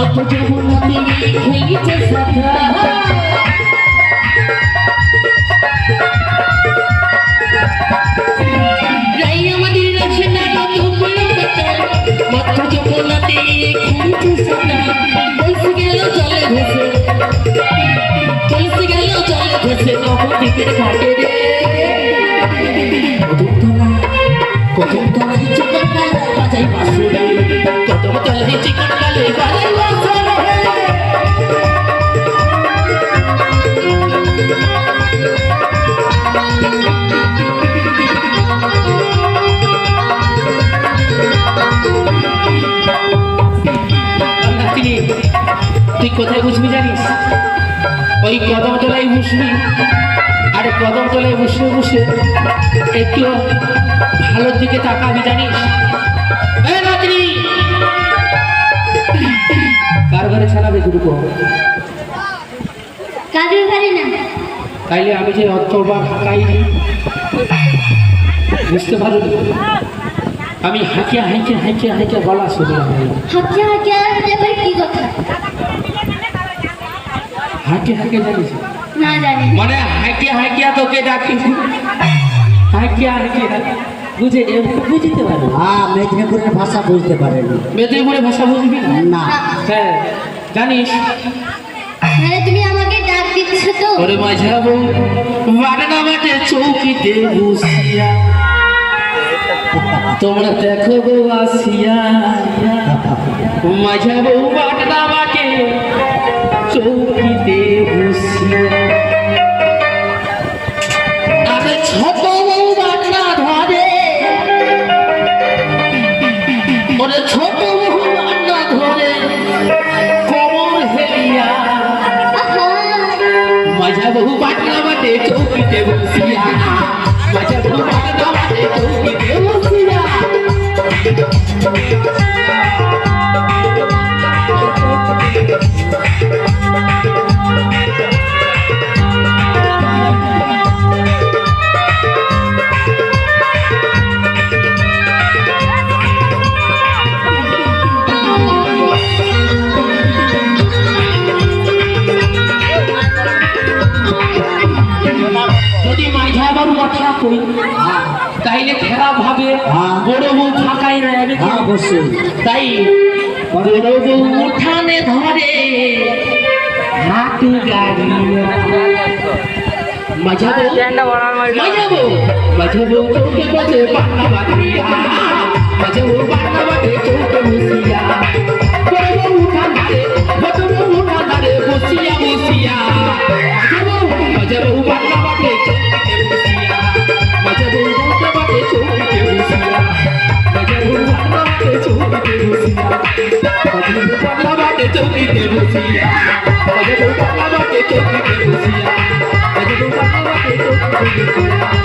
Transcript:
কত যমুনাতে খেলিছে সাথা রাই আমাদের রাখে না কত কলকাতা কত যমুনাতে খেলিছে সাথা বলছে গেল চলে ভেসে নবদ্বীপের ঘাটে রে কদমতলায় চিকন কালে বাজাই বাঁশুরি কদমতলায় চিকন কালে বাজাই বাঁশুরি তুই কোথায় বুঝবি জানিস ওই কদমতলায় বসবি আর কদমতলায় বসে বসে একটু ভালোর দিকে তাকাবি জানিস কার ঘরে ছাড়াবে দুটো কাদের ঘরে না তাইলে আমি যে অর্থ বা ঢাকাই বুঝতে পারো আমি হাঁকিয়া হাঁকিয়া হাঁকিয়া হাঁকিয়া গলা শুনলাম হাঁকিয়া হাঁকিয়া কি কথা হাঁকিয়া হাঁকিয়া জানিস না জানি মানে হাঁকিয়া হাঁকিয়া তোকে ডাকি হাঁকিয়া হাঁকিয়া বুঝতে পারো মেদিনীপুরের ভাষা বুঝতে পারেন মেদিনীপুরের ভাষা বুঝবি না হ্যাঁ জানিস হ্যাঁ তুমি আমাকে ডাক দিচ্ছ তো ওরে মাঝাবো বাটনা বাটে চৌকিতে বসিয়া তোমরা দেখো গো আসিয়া মাঝাবো বাটনা বাটে চৌকিতে বসিয়া আরে ছোট বউ বাটনা ধরে ওরে ছোট বউ বাটনা ধরে কোমর হেলিয়া माझ्या बहु बाटला वाटे चौकीते बसिया माझ्या बहु बाटला वाटे चौकीते बसिया যদি মাঝা বাবু কথা কই তাইলে খারাপ ভাবে বড় বউ ফাঁকাই রয়ে তাই বড় বউ উঠানে ধরে হাঁটু গাড়ি মাঝা বউ চৌকে বসে পাটনা বাঁধিয়া মাঝা বউ পাটনা বাঁধে চৌকে বসিয়া বড় বউ উঠান ধারে ছোট বউ উঠান ধারে বসিয়া বসিয়া माझ्या भाऊ बाटला बाटे चौकीते बसिया माझ्या भाऊ बाटला बाटे चौकीते बसिया माझ्या भाऊ बाटला बाटे चौकीते बसिया माझ्या भाऊ बाटला बाटे चौकीते बसिया माझ्या भाऊ बाटला बाटे चौकीते बसिया माझ्या भाऊ बाटला बाटे चौकीते बसिया